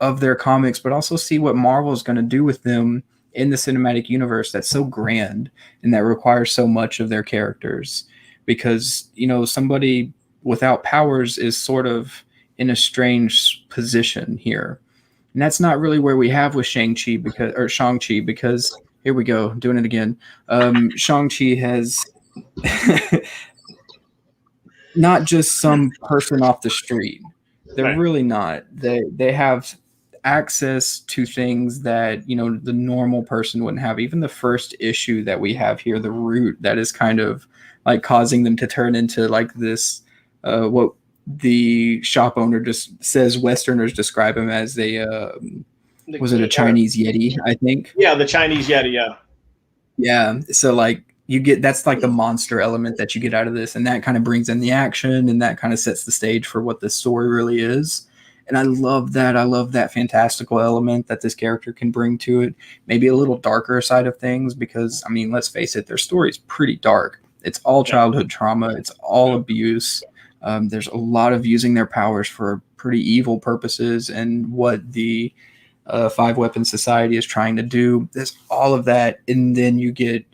of their comics, but also see what Marvel is going to do with them in the cinematic universe that's so grand and that requires so much of their characters. Because, somebody without powers is sort of in a strange position here. And that's not really where we have with Shang-Chi because here we go, doing it again. Shang-Chi has not just some person off the street. They're really not. They have access to things that the normal person wouldn't have. Even the first issue that we have here, the Root, that is kind of like causing them to turn into like this what the shop owner just says Westerners describe him as a was it a Chinese Yeti, I think? Yeah, the Chinese Yeti, yeah. So like that's like the monster element that you get out of this, and that kind of brings in the action, and that kind of sets the stage for what this story really is. And I love that. I love that fantastical element that this character can bring to it. Maybe a little darker side of things, because I mean, let's face it, their story is pretty dark. It's all childhood trauma. It's all abuse. There's a lot of using their powers for pretty evil purposes, and what the Five Weapons Society is trying to do. There's all of that, and then you get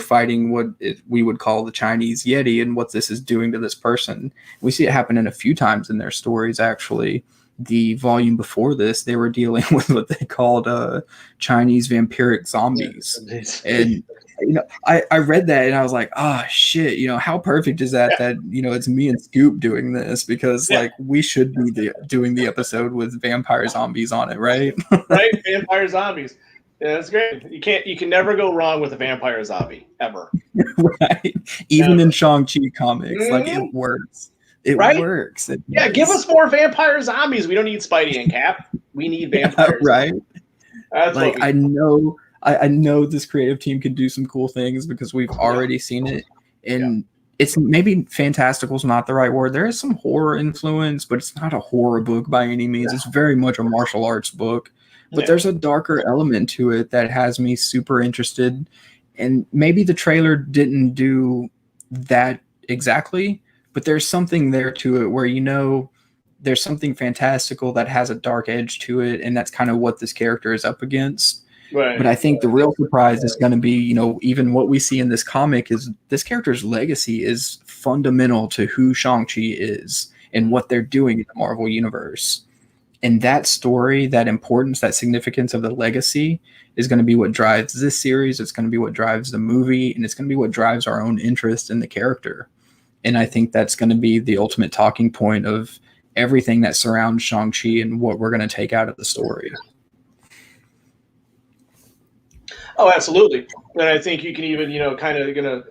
fighting what we would call the Chinese Yeti, and what this is doing to this person. We see it happen in a few times in their stories, actually. The volume before this, they were dealing with what they called Chinese vampiric zombies. And I read that and I was like, oh shit, how perfect is that it's me and Scoop doing this, because like we should be doing the episode with vampire zombies on it, right? Right, vampire zombies. Yeah, that's great. You can never go wrong with a vampire zombie, ever. Right. Even in Shang-Chi comics, like it works. It works. Give us more vampire zombies. We don't need Spidey and Cap. We need vampires. Right. That's like I know this creative team can do some cool things because we've already seen it. And it's maybe fantastical is not the right word. There is some horror influence, but it's not a horror book by any means. It's very much a martial arts book. But there's a darker element to it that has me super interested. And maybe the trailer didn't do that exactly, but there's something there to it where, there's something fantastical that has a dark edge to it. And that's kind of what this character is up against. Right. But I think the real surprise is going to be, even what we see in this comic is this character's legacy is fundamental to who Shang-Chi is and what they're doing in the Marvel Universe. And that story, that importance, that significance of the legacy is going to be what drives this series. It's going to be what drives the movie, and it's going to be what drives our own interest in the character. And I think that's going to be the ultimate talking point of everything that surrounds Shang-Chi and what we're going to take out of the story. Oh, absolutely. And I think you can even, kind of going to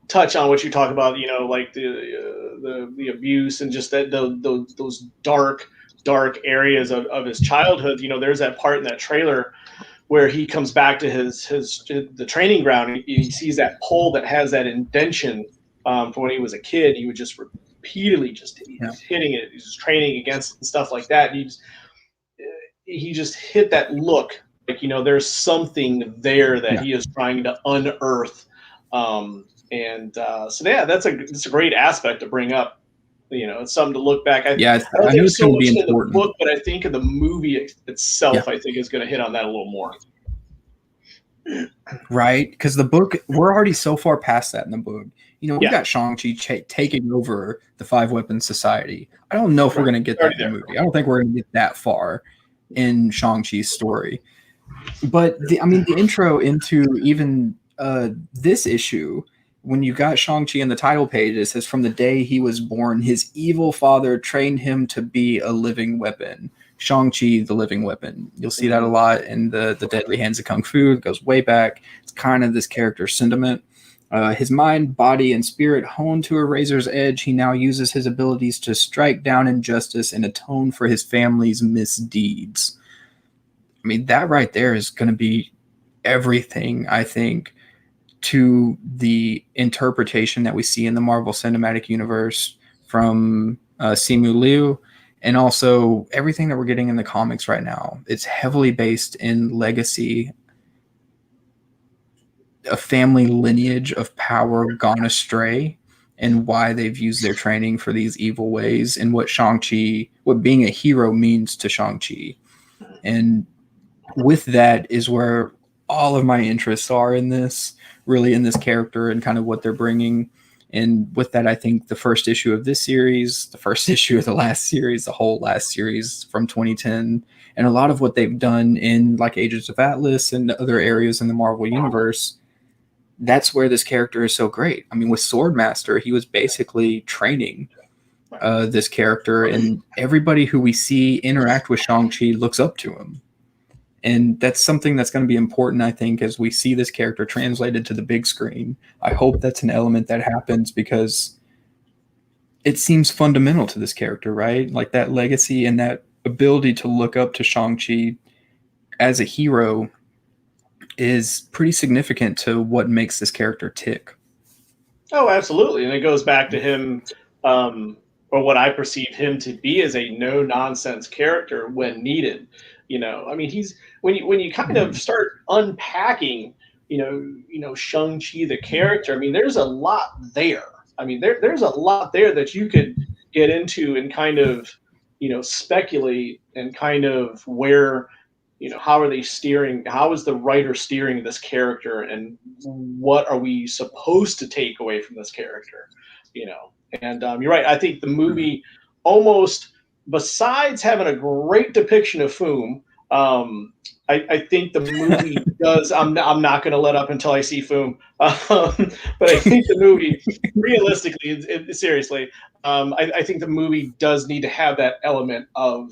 touch on what you talk about, like the abuse and just that those dark areas of his childhood. There's that part in that trailer where he comes back to the training ground, and he sees that pole that has that indention from when he was a kid. He would just repeatedly hitting it. He's just training against it and stuff like that. And he just hit that look like, there's something there that he is trying to unearth. So that's a great aspect to bring up. It's something to look back. I know it's so much in the book, but I think in the movie itself, I think is going to hit on that a little more. Right, because the book, we're already so far past that in the book. We got Shang-Chi taking over the Five Weapons Society. I don't know if we're going to get that in the movie. I don't think we're going to get that far in Shang-Chi's story. But the intro into even this issue, when you got Shang-Chi in the title page, it says, from the day he was born, his evil father trained him to be a living weapon. Shang-Chi, the living weapon. You'll see that a lot in the Deadly Hands of Kung Fu. It goes way back. It's kind of this character sentiment. His mind, body, and spirit honed to a razor's edge, he now uses his abilities to strike down injustice and atone for his family's misdeeds. I mean, that right there is going to be everything, I think, to the interpretation that we see in the Marvel Cinematic Universe from Simu Liu, and also everything that we're getting in the comics right now. It's heavily based in legacy, a family lineage of power gone astray, and why they've used their training for these evil ways, and what Shang-Chi, what being a hero means to Shang-Chi. And with that is where all of my interests are in this, really in this character and kind of what they're bringing. And with that, I think the first issue of this series, the first issue of the last series, the whole last series from 2010, and a lot of what they've done in like Agents of Atlas and other areas in the Marvel Universe, that's where this character is so great. I mean, with Swordmaster, he was basically training this character, and everybody who we see interact with Shang-Chi looks up to him. And that's something that's going to be important, I think, as we see this character translated to the big screen. I hope that's an element that happens because it seems fundamental to this character, right? Like that legacy and that ability to look up to Shang-Chi as a hero is pretty significant to what makes this character tick. Oh, absolutely. And it goes back to him, or what I perceive him to be as a no-nonsense character when needed. I mean, he's when you kind of start unpacking, Shang-Chi the character. I mean, there's a lot there. I mean, there's a lot there that you could get into and kind of, speculate and kind of where, how are they steering? How is the writer steering this character, and what are we supposed to take away from this character? And you're right. I think the movie almost, besides having a great depiction of Foom, I think the movie does. I'm not going to let up until I see Foom, but I think the movie, realistically, seriously, I think the movie does need to have that element of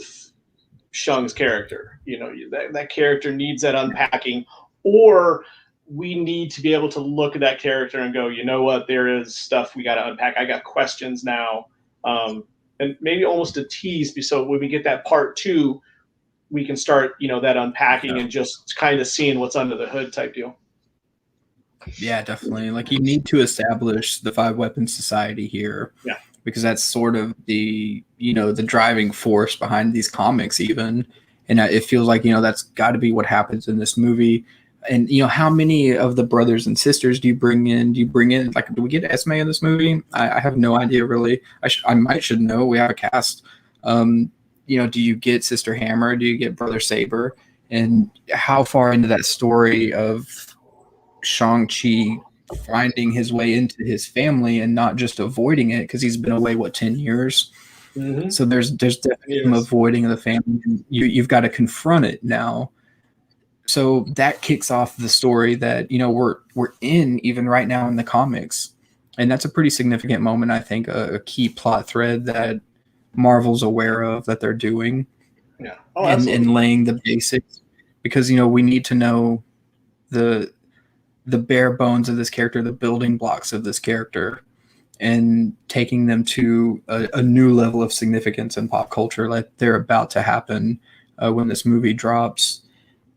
Shung's character. That character needs that unpacking, or we need to be able to look at that character and go, you know what, there is stuff we got to unpack. I got questions now. And maybe almost a tease, so when we get that part 2, we can start, that unpacking and just kind of seeing what's under the hood type deal. Yeah, definitely. Like, you need to establish the 5-weapon society here. Yeah. Because that's sort of the, the driving force behind these comics even. And it feels like, that's got to be what happens in this movie. And, how many of the brothers and sisters do you bring in? Do we get Esme in this movie? I have no idea, really. I should know. We have a cast. Do you get Sister Hammer? Do you get Brother Saber? And how far into that story of Shang-Chi finding his way into his family and not just avoiding it, because he's been away, 10 years? Mm-hmm. So there's definitely some avoiding of the family. You've got to confront it now. So that kicks off the story that, we're in even right now in the comics. And that's a pretty significant moment, I think, a key plot thread that Marvel's aware of that they're doing. Yeah. And laying the basics, because, we need to know the bare bones of this character, the building blocks of this character, and taking them to a new level of significance in pop culture like they're about to happen when this movie drops.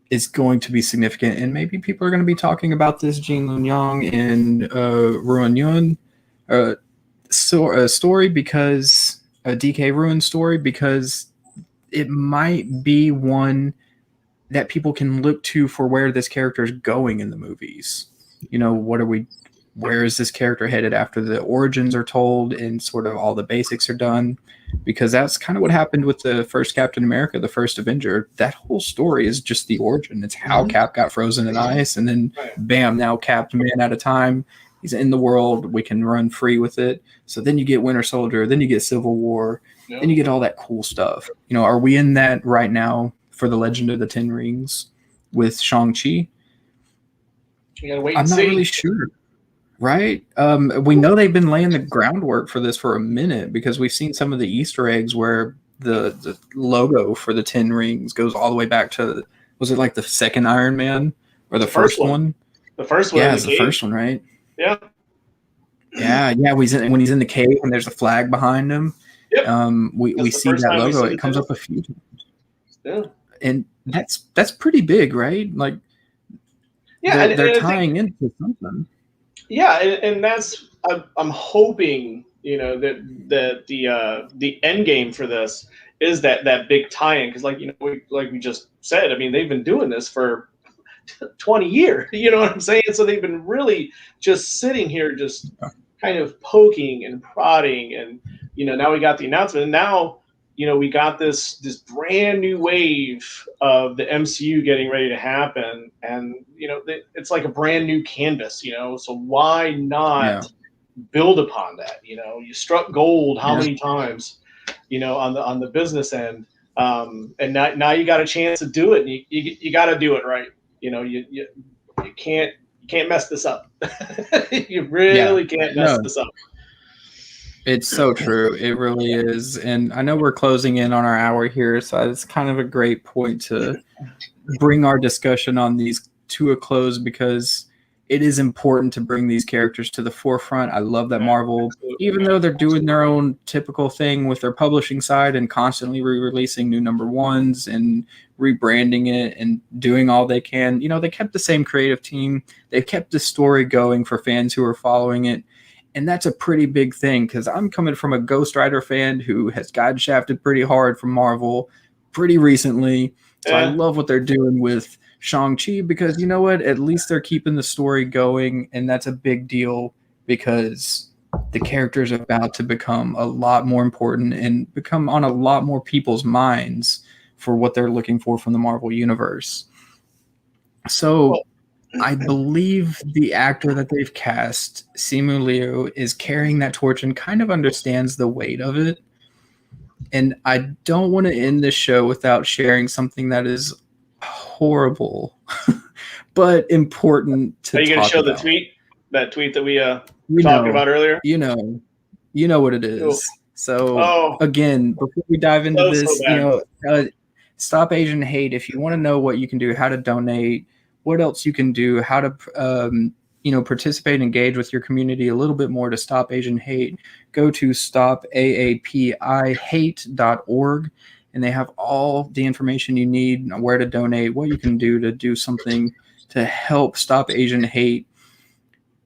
Is going to be significant, and maybe people are going to be talking about this Jin Lun Yang and Ruan Yun story, because a DK Ruin story, because it might be one that people can look to for where this character is going in the movies. Where is this character headed after the origins are told and sort of all the basics are done? Because that's kind of what happened with the first Captain America, the first Avenger. That whole story is just the origin. It's how Cap got frozen in ice, and then bam, now Cap's man out of time. He's in the world. We can run free with it. So then you get Winter Soldier. Then you get Civil War. Then you get all that cool stuff. Are we in that right now for the Legend of the Ten Rings with Shang-Chi? You gotta wait I'm and not see. really sure. Right. We know they've been laying the groundwork for this for a minute, because we've seen some of the Easter eggs where the logo for the 10 rings goes all the way back to, was it like the second Iron Man or the first one? The first one. Yeah, it's the first one, right? Yeah. Yeah, when he's in the cave and there's a flag behind him. Yep. We the see first that time we logo. see It the comes tail. up a few times. Yeah. And that's pretty big, right? Like Yeah, they're and I think, tying into something. yeah, and that's, I'm hoping, that the end game for this is that big tie-in, because like we just said, I mean, they've been doing this for 20 years. You know what I'm saying? So they've been really just sitting here, just kind of poking and prodding, and now we got the announcement, and now we got this brand new wave of the MCU getting ready to happen, and it's like a brand new canvas. So why Yeah. not build upon that? You struck gold how Yeah. many times, on the business end, and now you got a chance to do it, and you got to do it right. You can't mess this up. You Yeah. really can't mess No, this up. it's so true. It really is. And I know we're closing in on our hour here, so it's kind of a great point to bring our discussion on these to a close, because it is important to bring these characters to the forefront. I love that Marvel, even though they're doing their own typical thing with their publishing side and constantly re-releasing new number ones and rebranding it and doing all they can, they kept the same creative team. They kept the story going for fans who are following it. And that's a pretty big thing, because I'm coming from a Ghost Rider fan who has gotten shafted pretty hard from Marvel pretty recently. So I love what they're doing with Shang-Chi, because you know what? At least they're keeping the story going, and that's a big deal, because the character's about to become a lot more important and become on a lot more people's minds for what they're looking for from the Marvel Universe. So I believe the actor that they've cast, Simu Liu, is carrying that torch and kind of understands the weight of it. And I don't want to end this show without sharing something that is horrible, but important to Are you going to talk show the about. tweet? That tweet that we talked about earlier? You know what it is. Cool. So again, before we dive into this, bad. Stop Asian Hate. If you want to know what you can do, how to donate, what else you can do, how to participate and engage with your community a little bit more to stop Asian hate, go to stopaapihate.org, and they have all the information you need, where to donate, what you can do to do something to help stop Asian hate.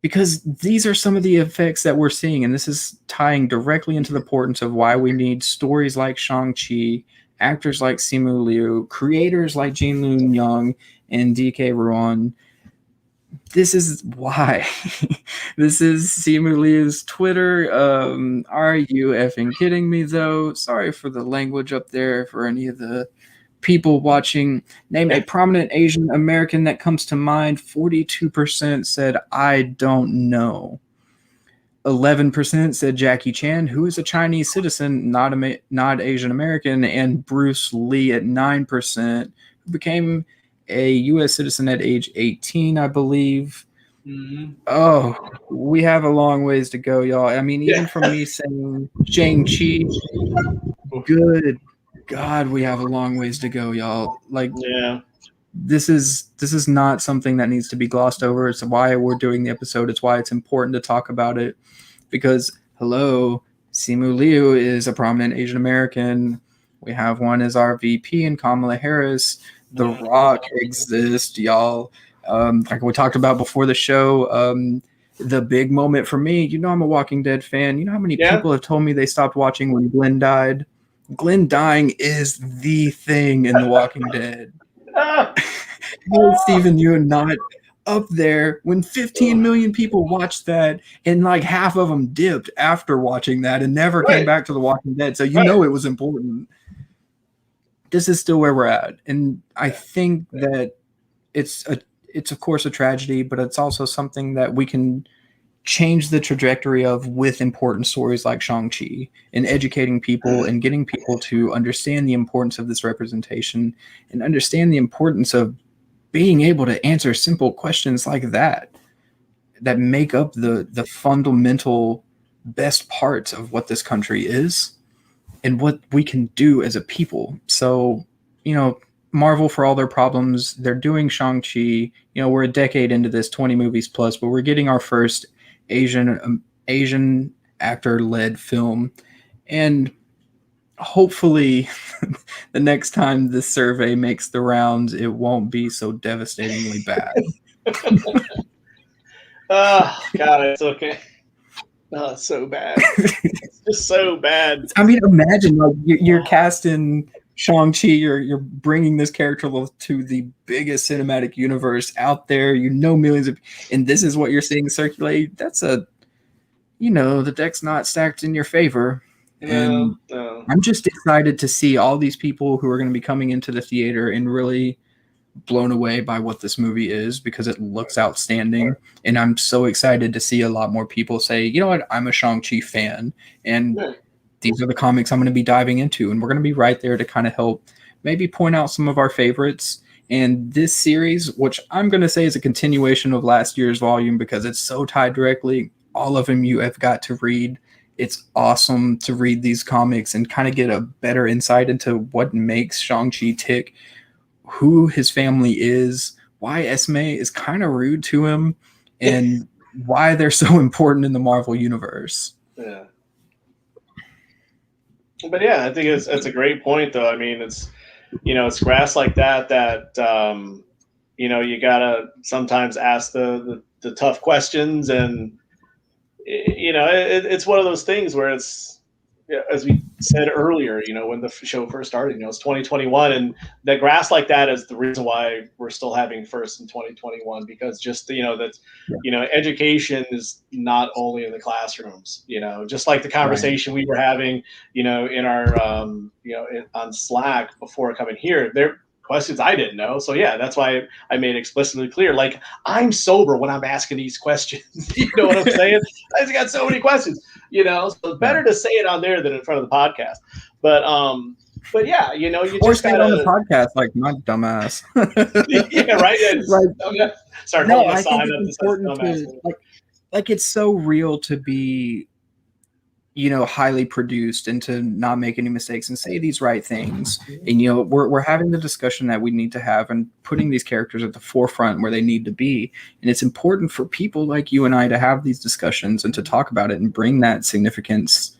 Because these are some of the effects that we're seeing, and this is tying directly into the importance of why we need stories like Shang-Chi, actors like Simu Liu, creators like Jin Loon Young and DK Ruan. This is why. This is Simu Liu's Twitter. Are you effing kidding me, though? Sorry for the language up there for any of the people watching. Name a prominent Asian American that comes to mind. 42% said, I don't know. 11% said Jackie Chan, who is a Chinese citizen, not Asian American, and Bruce Lee at 9%, who became a U.S. citizen at age 18, I believe. Mm-hmm. Oh, we have a long ways to go, y'all. I mean, even from me saying Shang-Chi, good God, we have a long ways to go, y'all. Like, this is not something that needs to be glossed over. It's why we're doing the episode. It's why it's important to talk about it, because hello, Simu Liu is a prominent Asian American. We have one as our VP in Kamala Harris. The Rock exists, y'all. Like we talked about before the show, the big moment for me, I'm a Walking Dead fan. You know how many people have told me they stopped watching when Glenn died? Glenn dying is the thing in The Walking Dead. Steven, you're not up there when 15 million people watched that, and like half of them dipped after watching that and never came back to The Walking Dead. So it was important. This is still where we're at, and I think that it's of course a tragedy, but it's also something that we can change the trajectory of with important stories like Shang-Chi, and educating people and getting people to understand the importance of this representation and understand the importance of being able to answer simple questions like that make up the fundamental best parts of what this country is and what we can do as a people. So, Marvel, for all their problems, they're doing Shang-Chi. We're a decade into this, 20 movies plus, but we're getting our first Asian Asian actor-led film, and hopefully the next time this survey makes the rounds, it won't be so devastatingly bad. Oh God, it's okay. Oh, it's so bad. It's just so bad. I mean, imagine like you're casting Shang-Chi, you're bringing this character to the biggest cinematic universe out there. You know, millions of, and this is what you're seeing circulate. That's a, the deck's not stacked in your favor. And No. I'm just excited to see all these people who are going to be coming into the theater and really blown away by what this movie is, because it looks outstanding. And I'm so excited to see a lot more people say, you know what, I'm a Shang-Chi fan, and these are the comics I'm going to be diving into. And we're going to be right there to kind of help maybe point out some of our favorites. And this series, which I'm going to say is a continuation of last year's volume because it's so tied directly, all of them you have got to read. It's awesome to read these comics and kind of get a better insight into what makes Shang-Chi tick, who his family is, why Esme is kind of rude to him, and why they're so important in the Marvel universe. Yeah. But yeah, I think it's a great point, though. I mean, it's grass like that you gotta sometimes ask the tough questions, and it's one of those things where it's, as we said earlier, when the show first started, it's 2021, and the grass like that is the reason why we're still having first in 2021, because just education is not only in the classrooms, just like the conversation we were having, in our on Slack before coming here, there questions I didn't know. So yeah, that's why I made it explicitly clear, like, I'm sober when I'm asking these questions. You know what I'm saying? I just got so many questions, so it's better to say it on there than in front of the podcast. But yeah, you just gotta on the podcast, like my dumbass. Yeah, right. Like, start no, holding a I sign think up it's that says important dumbass. to like it's so real to be, highly produced and to not make any mistakes and say these right things. And, we're having the discussion that we need to have and putting these characters at the forefront where they need to be. And it's important for people like you and I to have these discussions and to talk about it and bring that significance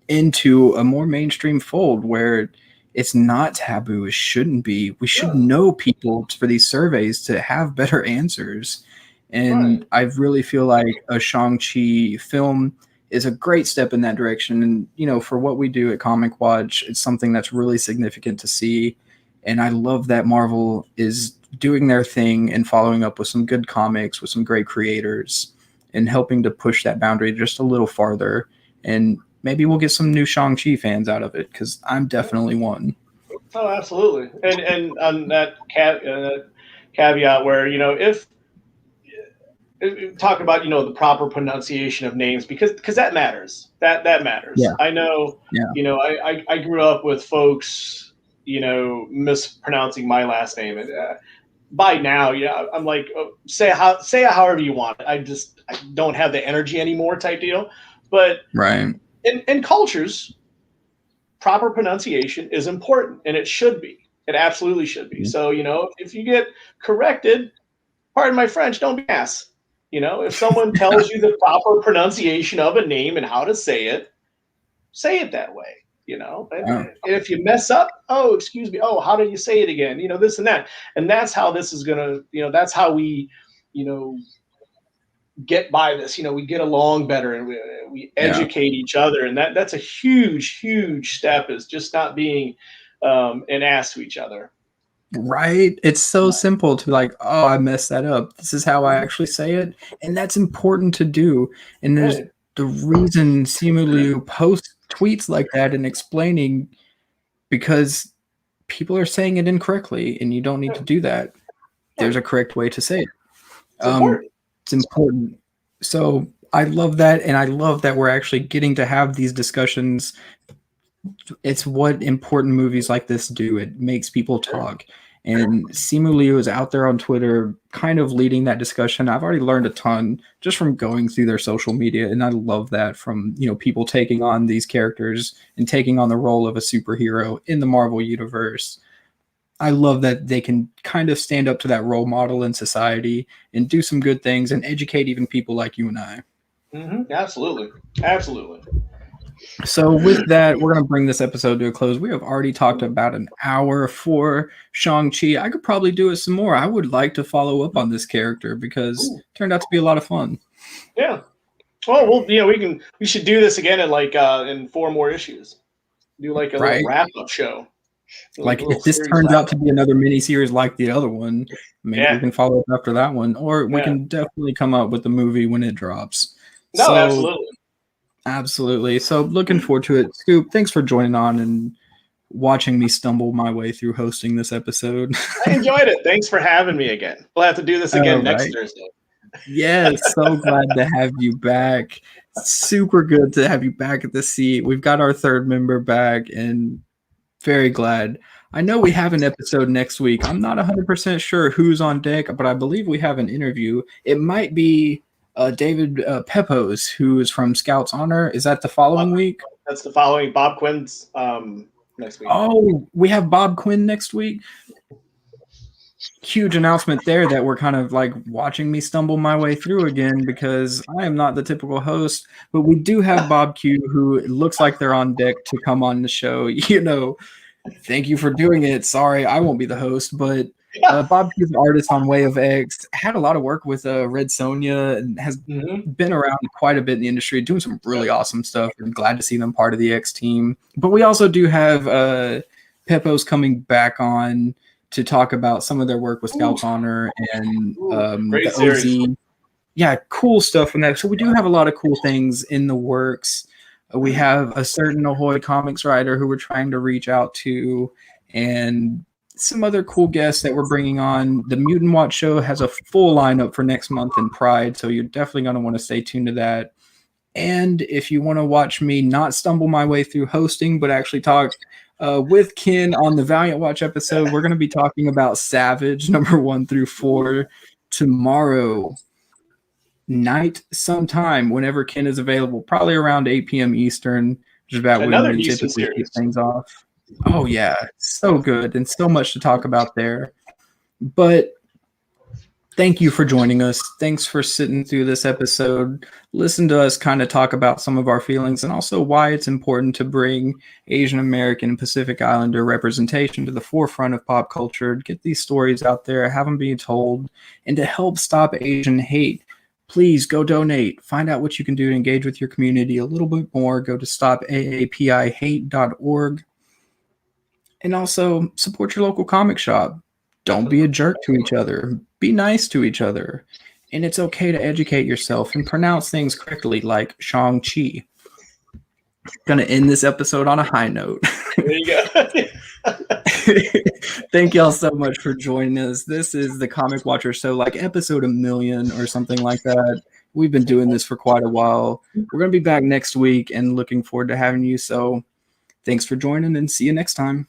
into a more mainstream fold where it's not taboo. It shouldn't be. We should know people for these surveys to have better answers. And I really feel like a Shang-Chi film is a great step in that direction. And, for what we do at Comic Watch, it's something that's really significant to see. And I love that Marvel is doing their thing and following up with some good comics, with some great creators, and helping to push that boundary just a little farther. And maybe we'll get some new Shang-Chi fans out of it, because I'm definitely one. Oh, absolutely. And on that caveat where, if talk about the proper pronunciation of names, because that matters. That matters. Yeah. I know. Yeah. I grew up with folks mispronouncing my last name, and by now, I'm like, say it however you want. I don't have the energy anymore, type deal. But in cultures, proper pronunciation is important, and it should be. It absolutely should be. So if you get corrected, pardon my French, don't be an ass. If someone tells you the proper pronunciation of a name and how to say it that way. And if you mess up, oh, excuse me, oh, how do you say it again? This and that. And that's how this is gonna, that's how we, get by this. We get along better, and we educate each other. And that's a huge, huge step, is just not being an ass to each other. Right. It's so simple to like, oh, I messed that up. This is how I actually say it. And that's important to do. And there's the reason Simu Liu posts tweets like that and explaining, because people are saying it incorrectly, and you don't need to do that. There's a correct way to say it. It's important. So I love that. And I love that we're actually getting to have these discussions. It's what important movies like this do. It makes people talk. And Simu Liu is out there on Twitter kind of leading that discussion. I've already learned a ton just from going through their social media, and I love that from, people taking on these characters and taking on the role of a superhero in the Marvel universe. I love that they can kind of stand up to that role model in society and do some good things and educate even people like you and I. Absolutely. Absolutely. So with that, we're going to bring this episode to a close. We have already talked about an hour for Shang-Chi. I could probably do it some more. I would like to follow up on this character because it turned out to be a lot of fun. Yeah. Oh, well, we should do this again in 4 more issues. Do like a little wrap-up show. Like if this turns out to be another mini-series like the other one, maybe we can follow up after that one. Or we can definitely come up with the movie when it drops. No, absolutely. Absolutely. So looking forward to it. Scoop, thanks for joining on and watching me stumble my way through hosting this episode. I enjoyed it. Thanks for having me again. We'll have to do this again next Thursday. Yes, so glad to have you back. Super good to have you back at the seat. We've got our third member back and very glad. I know we have an episode next week. I'm not 100% sure who's on deck, but I believe we have an interview. It might be David Pepos, who is from Scouts Honor. Is that the following week? That's the following. Bob Quinn's next week. Oh, we have Bob Quinn next week. Huge announcement there that we're kind of like watching me stumble my way through again because I am not the typical host, but we do have Bob Q, who looks like they're on deck to come on the show. Thank you for doing it. Sorry, I won't be the host, but Bob Q's an artist on Way of X, had a lot of work with Red Sonja and has been around quite a bit in the industry, doing some really awesome stuff. I'm glad to see them part of the X team. But we also do have Pepos coming back on to talk about some of their work with Scouts Honor and great the OZ. series. Yeah, cool stuff from that. So we do have a lot of cool things in the works. We have a certain Ahoy Comics writer who we're trying to reach out to, and some other cool guests that we're bringing on. The Mutant Watch show has a full lineup for next month in Pride, so you're definitely going to want to stay tuned to that. And if you want to watch me not stumble my way through hosting, but actually talk with Ken on the Valiant Watch episode, we're going to be talking about Savage number 1 through 4 tomorrow night sometime whenever Ken is available, probably around 8 p.m. Eastern, which is about when we typically keep things off. Oh, yeah. So good and so much to talk about there. But thank you for joining us. Thanks for sitting through this episode. Listen to us kind of talk about some of our feelings and also why it's important to bring Asian American and Pacific Islander representation to the forefront of pop culture, get these stories out there, have them being told, and to help stop Asian hate. Please go donate. Find out what you can do to engage with your community a little bit more. Go to stopaapihate.org. And also support your local comic shop. Don't be a jerk to each other. Be nice to each other. And it's okay to educate yourself and pronounce things correctly like Shang-Chi. Going to end this episode on a high note. There you go. Thank y'all so much for joining us. This is the Comic Watcher Show, like episode 1,000,000 or something like that. We've been doing this for quite a while. We're going to be back next week and looking forward to having you. So thanks for joining and see you next time.